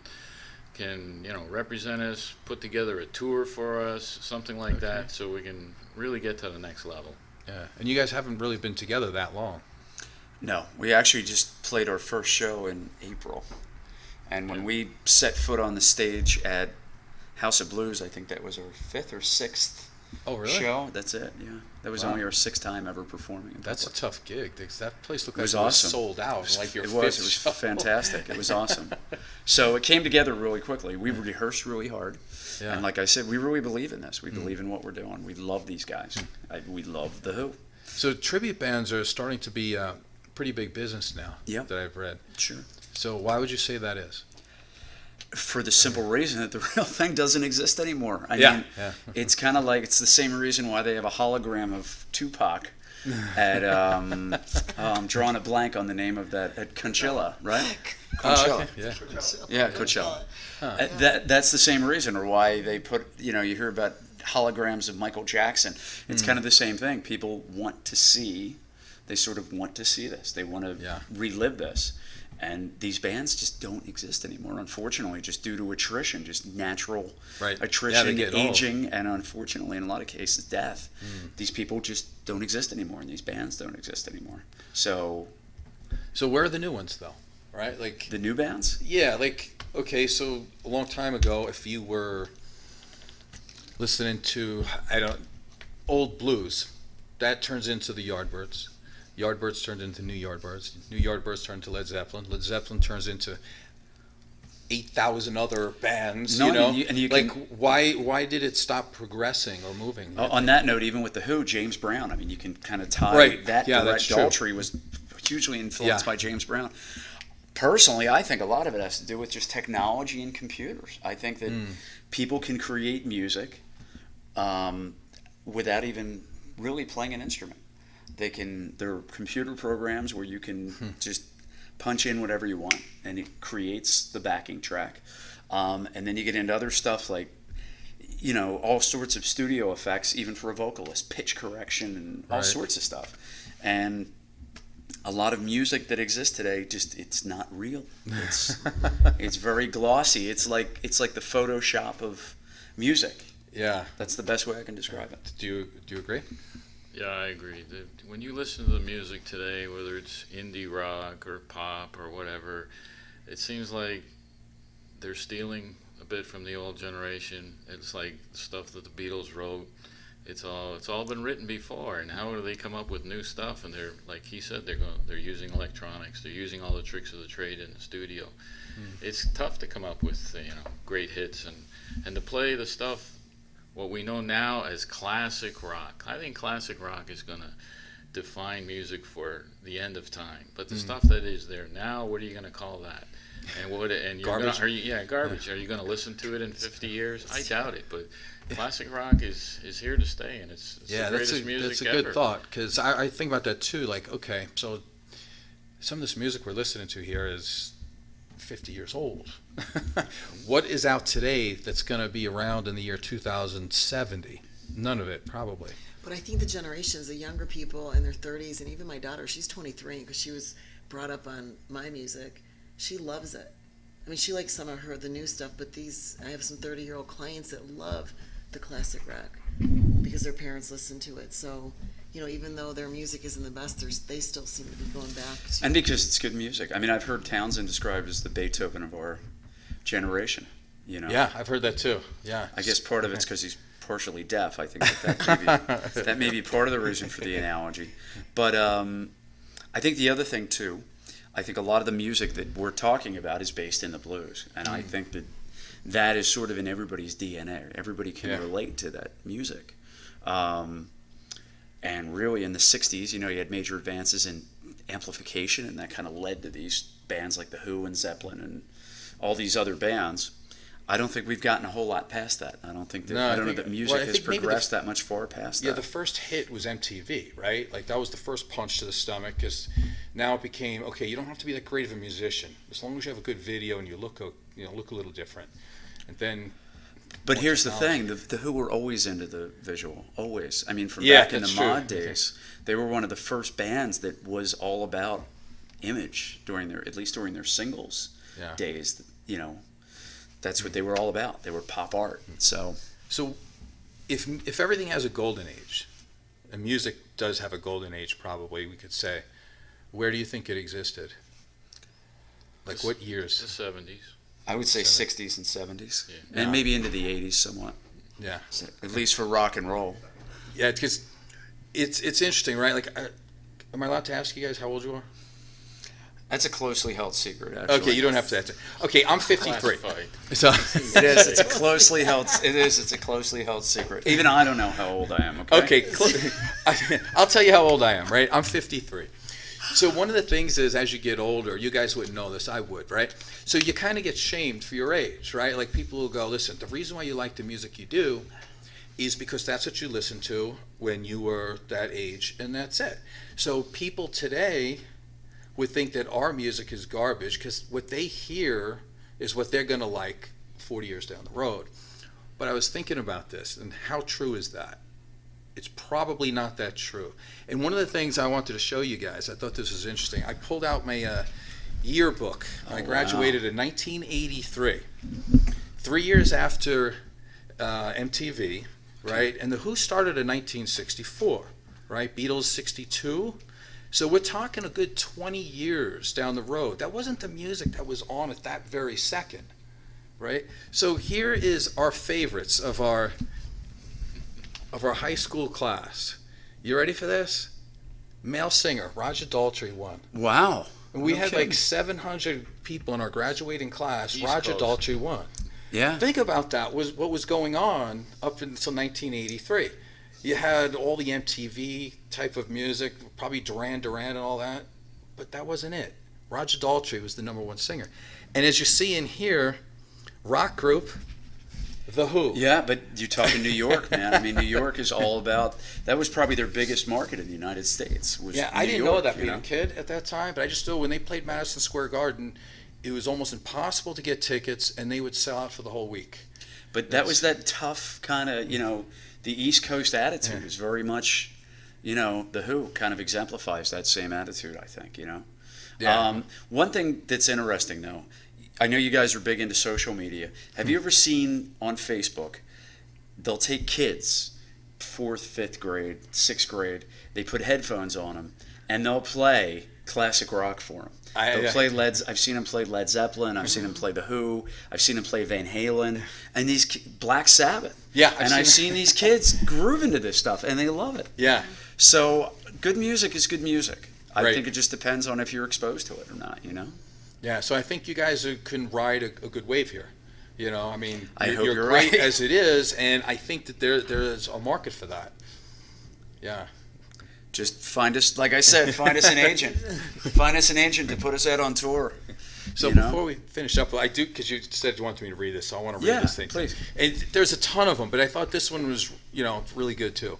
can, represent us, put together a tour for us, something like that, so we can really get to the next level. Yeah, and you guys haven't really been together that long. No, we actually just played our first show in April, and when we set foot on the stage at House of Blues, I think that was our 5th or 6th show. That's it. Yeah, that was only our 6th time ever performing. That's a tough gig. That place looked It like was it was awesome. sold out. Like your It fifth was show. fantastic. It was awesome. So it came together really quickly. We rehearsed really hard, and like I said, we really believe in this. We believe in what we're doing. We love these guys. We love the Who. So tribute bands are starting to be a pretty big business now. Yep. That I've read. Sure. So why would you say that is? For the simple reason that the real thing doesn't exist anymore. I mean, it's kind of like, it's the same reason why they have a hologram of Tupac at, I'm drawing a blank on the name of that, at Coachella, right? Coachella. Okay. Yeah, Coachella. That's the same reason, or why they put, you hear about holograms of Michael Jackson. It's kind of the same thing. People want to see, they sort of want to see this. They want to relive this. And these bands just don't exist anymore, unfortunately, just due to attrition, just natural Right. attrition, Yeah, they get old. aging, and unfortunately, in a lot of cases, death. These people just don't exist anymore, and these bands don't exist anymore. So So where are the new ones though? Right? Like the new bands, yeah, like okay, so a long time ago, if you were listening to old blues, that turns into the Yardbirds. Yardbirds turned into New Yardbirds. New Yardbirds turned to Led Zeppelin. Led Zeppelin turns into 8,000 other bands. No, you know, and you like can- why did it stop progressing or moving? on that note, even with the Who, James Brown. I mean, you can kind of tie Right. that Yeah, direct that's true. Daltrey was hugely influenced Yeah. by James Brown. Personally, I think a lot of it has to do with just technology and computers. I think that people can create music without even really playing an instrument. There are computer programs where you can just punch in whatever you want, and it creates the backing track. And then you get into other stuff like, all sorts of studio effects, even for a vocalist, pitch correction, and all Right. sorts of stuff. And a lot of music that exists today, it's not real. It's very glossy. It's like the Photoshop of music. Yeah. That's the best way I can describe it. Do you agree? Yeah, I agree. When you listen to the music today, whether it's indie rock or pop or whatever, it seems like they're stealing a bit from the old generation. It's like stuff that the Beatles wrote. It's all been written before, and how do they come up with new stuff? And they're, like he said, they're using electronics. They're using all the tricks of the trade in the studio. It's tough to come up with great hits and to play the stuff. What we know now as classic rock. I think classic rock is going to define music for the end of time. But the stuff that is there now, what are you going to call that? And you're Garbage? Garbage. Are you going to listen to it in 50 years? I doubt it. But classic rock is here to stay, and it's the greatest music that's a ever. good thought, because I think about that too. Like, okay, so some of this music we're listening to here is 50 years old. What is out today that's going to be around in the year 2070? None of it, probably. But I think the generations, the younger people in their 30s, and even my daughter, she's 23 because she was brought up on my music. She loves it. I mean, she likes some of the new stuff, but I have some 30-year-old clients that love the classic rock because their parents listened to it. So, even though their music isn't the best, they still seem to be going back to. And because it's good music. I mean, I've heard Townsend described as the Beethoven of our generation. Yeah, I've heard that too. Yeah. I guess part of it's because he's partially deaf. I think that may be part of the reason for the analogy. But I think the other thing too, I think a lot of the music that we're talking about is based in the blues, and I think that is sort of in everybody's DNA. Everybody can relate to that music. And really, in the '60s, you had major advances in amplification, and that kind of led to these bands like the Who and Zeppelin and all these other bands. I don't think we've gotten a whole lot past that. I don't think that I don't know that music has progressed that much far past that. Yeah, the first hit was MTV, right? Like that was the first punch to the stomach, because now it became, okay, you don't have to be that great of a musician as long as you have a good video and you look a little different. And then But here's the thing, the Who were always into the visual, always. I mean, from back in the mod days, they were one of the first bands that was all about image at least during their singles days. That's what they were all about. They were pop art. So if everything has a golden age, and music does have a golden age, probably we could say, where do you think it existed? Like what years? The 70s. I would say 60s and 70s, Yeah. and maybe into the 80s somewhat. Yeah. At least for rock and roll. Yeah, because it's interesting, right? Like, am I allowed to ask you guys how old you are? That's a closely held secret, actually. Okay, you don't have to answer. Okay, I'm 53. Classified. So It is. It's a closely held. It's a closely held secret. Even I don't know how old I am. Okay. I'll tell you how old I am, right? I'm 53. So one of the things is, as you get older, you guys wouldn't know this, I would, right? So you kind of get shamed for your age, right? Like people will go, listen, the reason why you like the music you do is because that's what you listened to when you were that age, and that's it. So people today would think that our music is garbage because what they hear is what they're going to like 40 years down the road. But I was thinking about this, and how true is that? It's probably not that true. And one of the things I wanted to show you guys, I thought this was interesting. I pulled out my, yearbook. I graduated wow. in 1983, 3 years after MTV, right? And the Who started in 1964, right? Beatles 62. So we're talking a good 20 years down the road. That wasn't the music that was on at that very second, right? So here is our favorites of our high school class. You ready for this? Male singer, Roger Daltrey won. Wow. And we No had kidding. like 700 people in our graduating class. East Roger Coast. Daltrey won. Yeah. Think about that, was what was going on up until 1983. You had all the MTV type of music, probably Duran Duran and all that, but that wasn't it. Roger Daltrey was the #1 singer. And as you see in here, rock group, The Who. Yeah, but you're talking New York, man. I mean, New York is all about. That was probably their biggest market in the United States. Was Yeah, I New didn't York, know that you being a kid at that time, but I just knew when they played Madison Square Garden, it was almost impossible to get tickets, and they would sell out for the whole week. But that was that tough kind of, the East Coast attitude was very much, The Who kind of exemplifies that same attitude, I think, Yeah. One thing that's interesting, though, I know you guys are big into social media. Have you ever seen on Facebook, they'll take kids, 4th, 5th grade, 6th grade, they put headphones on them, and they'll play classic rock for them. They'll play I've seen them play Led Zeppelin. I've seen them play The Who. I've seen them play Van Halen, and these Black Sabbath. Yeah, I've seen these kids grooving to this stuff, and they love it. Yeah. So good music is good music. I Right. think it just depends on if you're exposed to it or not. Yeah, so I think you guys can ride a good wave here. I mean, I hope you're you're great right. as it is, and I think that there's a market for that. Yeah. Just find us, like I said, find us an agent. Find us an agent to put us out on tour. So You know? before we finish up, I do, because you said you wanted me to read this, so I want to read Yeah, this thing. please. And there's a ton of them, but I thought this one was, really good too.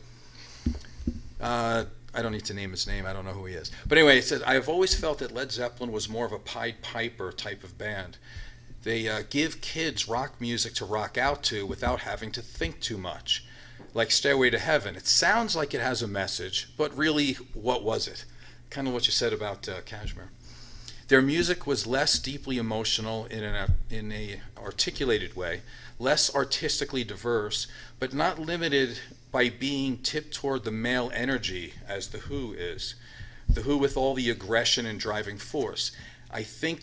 I don't need to name his name. I don't know who he is. But anyway, it said, I have always felt that Led Zeppelin was more of a Pied Piper type of band. They give kids rock music to rock out to without having to think too much. Like Stairway to Heaven. It sounds like it has a message, but really, what was it? Kind of what you said about Kashmir. Their music was less deeply emotional in a articulated way, less artistically diverse, but not limited by being tipped toward the male energy as The Who is. The Who with all the aggression and driving force. I think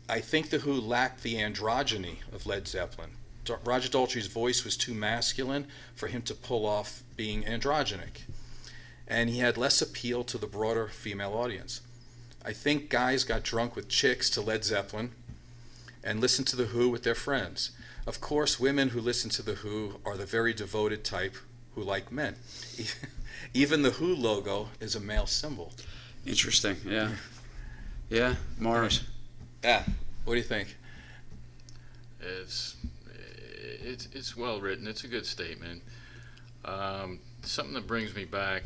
The Who lacked the androgyny of Led Zeppelin. Roger Daltrey's voice was too masculine for him to pull off being androgynous, and he had less appeal to the broader female audience. I think guys got drunk with chicks to Led Zeppelin and listened to The Who with their friends. Of course, women who listen to The Who are the very devoted type who like men. Even the Who logo is a male symbol. Interesting, yeah. Yeah, Mars. Yeah, what do you think? It's well written. It's a good statement. Something that brings me back.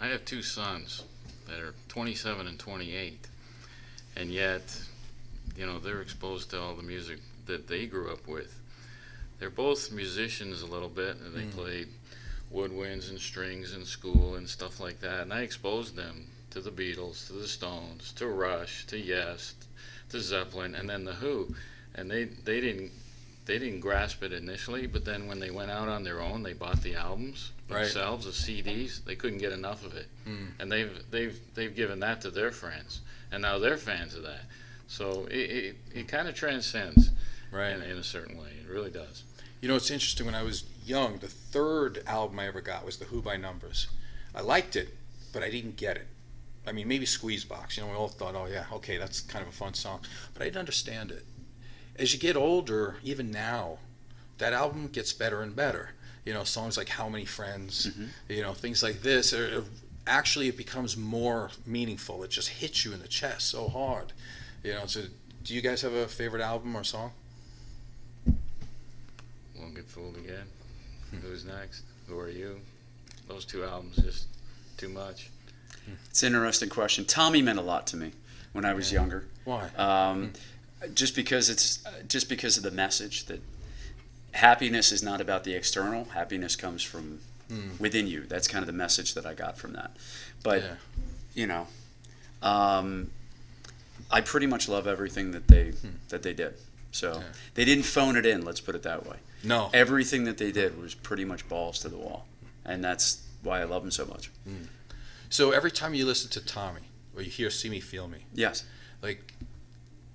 I have two sons that are 27 and 28, and yet, they're exposed to all the music that they grew up with. They're both musicians a little bit, and they played woodwinds and strings in school and stuff like that. And I exposed them to the Beatles, to the Stones, to Rush, to Yes, to Zeppelin, and then the Who. And they didn't grasp it initially, but then when they went out on their own, they bought the albums themselves, the CDs. They couldn't get enough of it, and they've given that to their friends, and now they're fans of that. So it kind of transcends, in a certain way. It really does. It's interesting. When I was young, the third album I ever got was The Who by Numbers. I liked it, but I didn't get it. I mean, maybe Squeezebox. We all thought, oh yeah, okay, that's kind of a fun song, but I didn't understand it. As you get older, even now, that album gets better and better. Songs like How Many Friends, things like this. Actually, it becomes more meaningful. It just hits you in the chest so hard. So do you guys have a favorite album or song? Won't Get Fooled Again. Who's Next? Who Are You? Those two albums, just too much. It's an interesting question. Tommy meant a lot to me when I was younger. Why? Just because of the message that happiness is not about the external. Happiness comes from within you. That's kind of the message that I got from that. But I pretty much love everything that they did. So they didn't phone it in. Let's put it that way. No. Everything that they did was pretty much balls to the wall, and that's why I love them so much. So every time you listen to Tommy or you hear "See Me, Feel Me," Yes, like,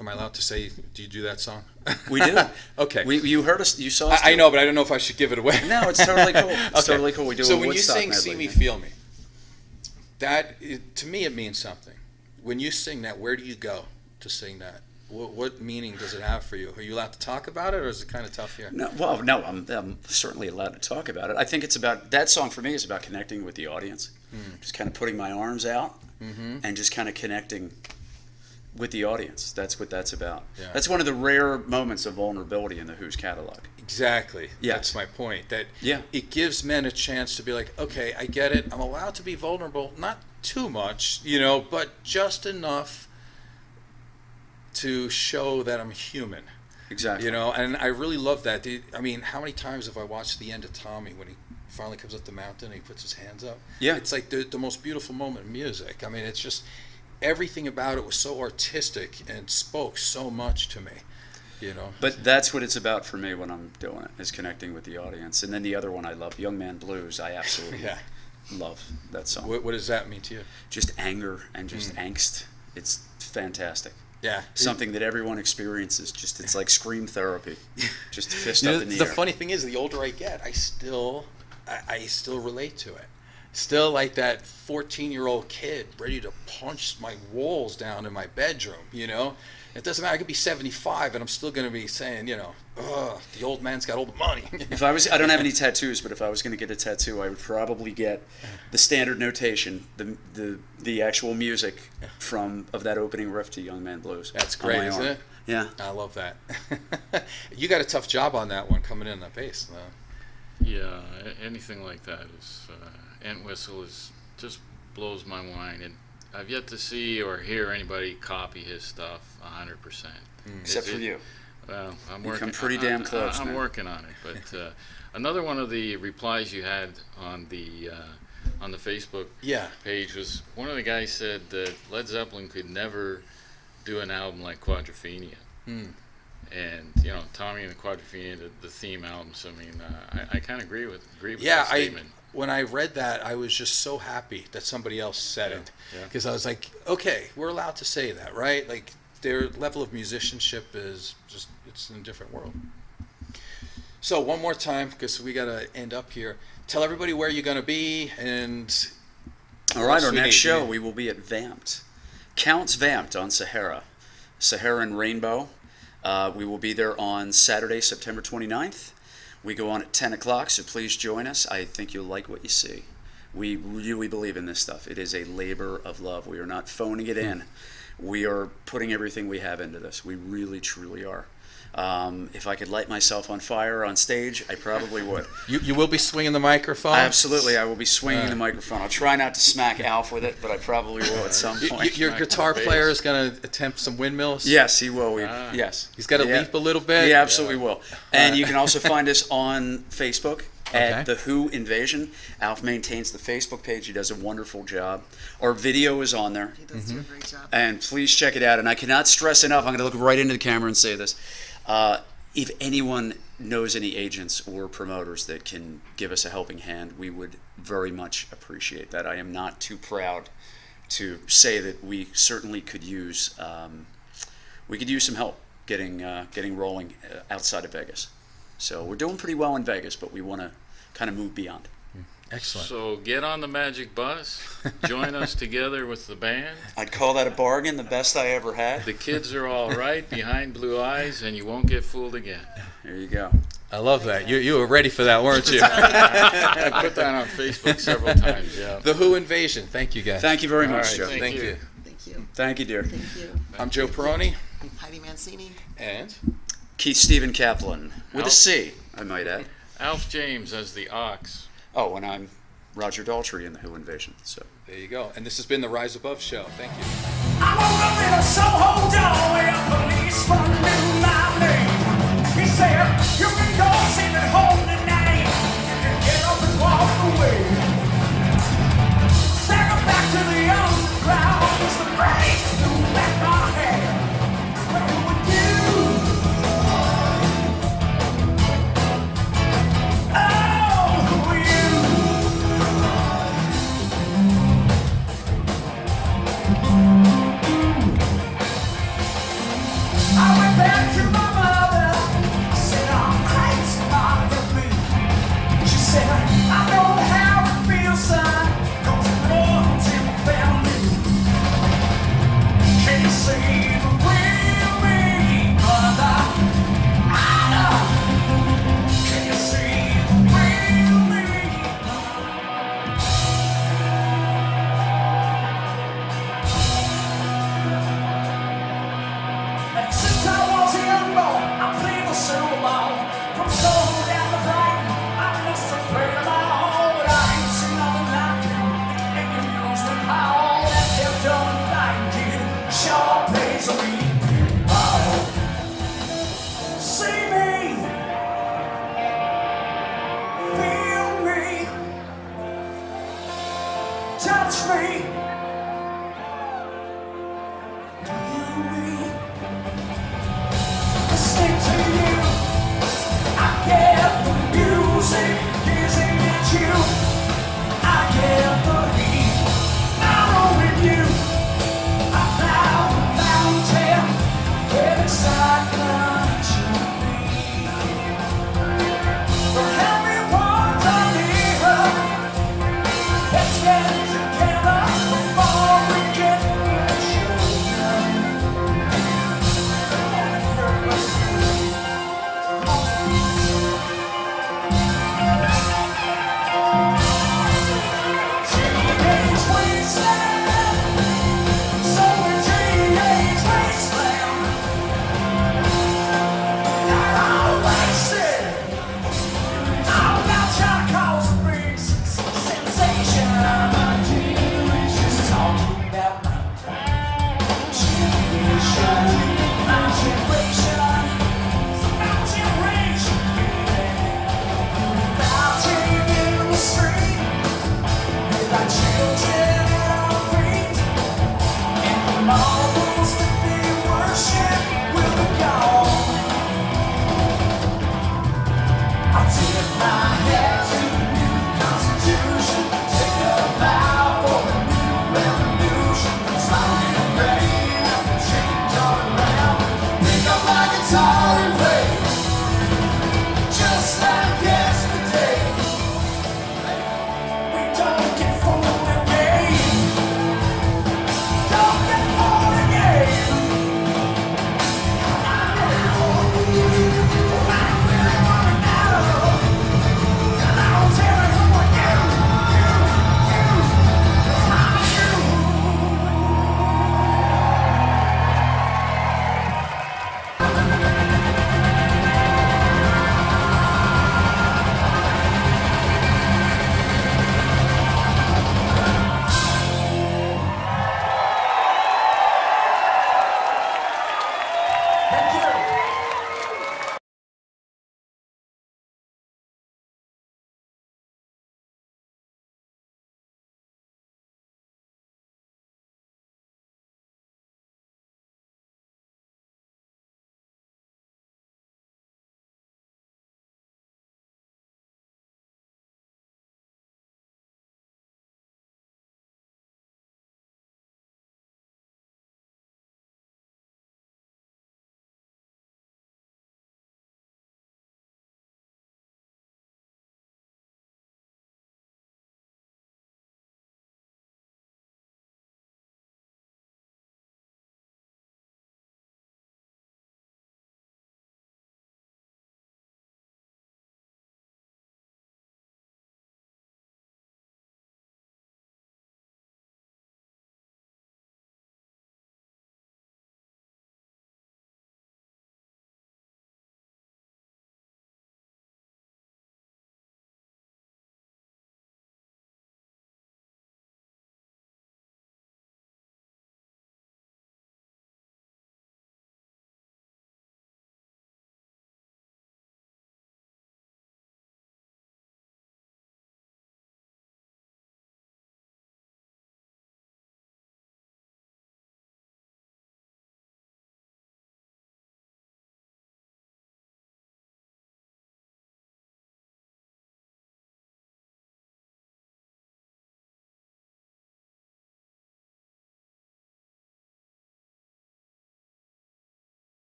am I allowed to say? Do you do that song? we do. Okay. You heard us. You saw us. I do know, it. but I don't know if I should give it away. No, it's totally cool. It's Okay. totally cool. We do So a when you Woodstock sing medley. "See Me, Feel Me," to me it means something. When you sing that, where do you go to sing that? What meaning does it have for you? Are you allowed to talk about it, or is it kind of tough here? No, well, no, I'm certainly allowed to talk about it. I think it's about, that song for me is about connecting with the audience. Just kind of putting my arms out and just kind of connecting with the audience. That's what that's about. Yeah. That's one of the rare moments of vulnerability in the Who's catalog. Exactly. Yes. That's my point. That Yeah. it gives men a chance to be like, okay, I get it. I'm allowed to be vulnerable, not too much, but just enough to show that I'm human. Exactly. And I really love that. I mean, how many times have I watched the end of Tommy when he finally comes up the mountain and he puts his hands up? Yeah. It's like the most beautiful moment in music. I mean, it's just, everything about it was so artistic and spoke so much to me, But that's what it's about for me when I'm doing it, is connecting with the audience. And then the other one I love, Young Man Blues, I absolutely Yeah. love that song. What does that mean to you? Just anger and just angst. It's fantastic. Yeah. Something that everyone experiences. Just, it's like scream therapy. Just fist up in the air. The funny thing is, the older I get, I still relate to it. Still like that 14-year-old kid ready to punch my walls down in my bedroom, It doesn't matter. I could be 75 and I'm still going to be saying, the old man's got all the money. I don't have any tattoos, but if I was going to get a tattoo, I would probably get the standard notation, the actual music of that opening riff to Young Man Blues. That's on my great, isn't arm. it? Yeah. I love that. You got a tough job on that one, coming in on the bass. Yeah, anything like that is Entwistle is just blows my mind, and I've yet to see or hear anybody copy his stuff 100%. Except for you. Well, I'm You working. come pretty damn close, I'm man. working on it, but another one of the replies you had on the Facebook page was one of the guys said that Led Zeppelin could never do an album like Quadrophenia. And Tommy and the Quadrophenia, the theme albums. I mean, I kind of agree with that statement. When I read that, I was just so happy that somebody else said it, Yeah. because I was like, okay, we're allowed to say that, right? Like, their level of musicianship is just, it's in a different world. So one more time, because we got to end up here. Tell everybody where you're going to be, and All right, else our we next need. show, we will be at Vamped. Counts Vamped on Sahara and Rainbow. We will be there on Saturday, September 29th. We go on at 10 o'clock, so please join us. I think you'll like what you see. We really believe in this stuff. It is a labor of love. We are not phoning it in. We are putting everything we have into this. We really, truly are. If I could light myself on fire on stage, I probably would. You will be swinging the microphone? Absolutely, I will be swinging the microphone. I'll try not to smack Alf with it, but I probably will at some point. Your guitar player is going to attempt some windmills? Yes, he will. Yes. He's got to leap a little bit? He absolutely will. And you can also find us on Facebook at The Who Invasion. Alf maintains the Facebook page. He does a wonderful job. Our video is on there. He does do a great job. And please check it out. And I cannot stress enough, I'm going to look right into the camera and say this. If anyone knows any agents or promoters that can give us a helping hand, we would very much appreciate that. I am not too proud to say that we certainly could use some help getting rolling outside of Vegas. So we're doing pretty well in Vegas, but we want to kind of move beyond. Excellent. So get on the Magic Bus, join us together with the band. I'd call that a bargain, the best I ever had. The kids are all right, behind blue eyes, and you won't get fooled again. There you go. I love that. You were ready for that, weren't you? I put that on Facebook several times, yeah. The Who Invasion. Thank you, guys. Thank you very All much, right, Joe. thank you. Thank you. Thank you, dear. Thank you. I'm Joe Peroni. Heidi Mancini. And Keith Stephen Kaplan, with a Al- C, I might add. Alf James as the Ox. Oh, and I'm Roger Daltrey in the Who Invasion. So there you go. And this has been the Rise Above Show. Thank you. I woke up in a Soho door where a policeman knew my name. He said, you can go sit at home tonight. You can get up and walk away. Take her back to the underground. It's the break to back my head. touch me. Listening to you, I get the music, gazing at you. I get the heat, I'm with you. I found a fountain, every cyclone should be. But everyone's on here, let's get together before we get children on our feet, and the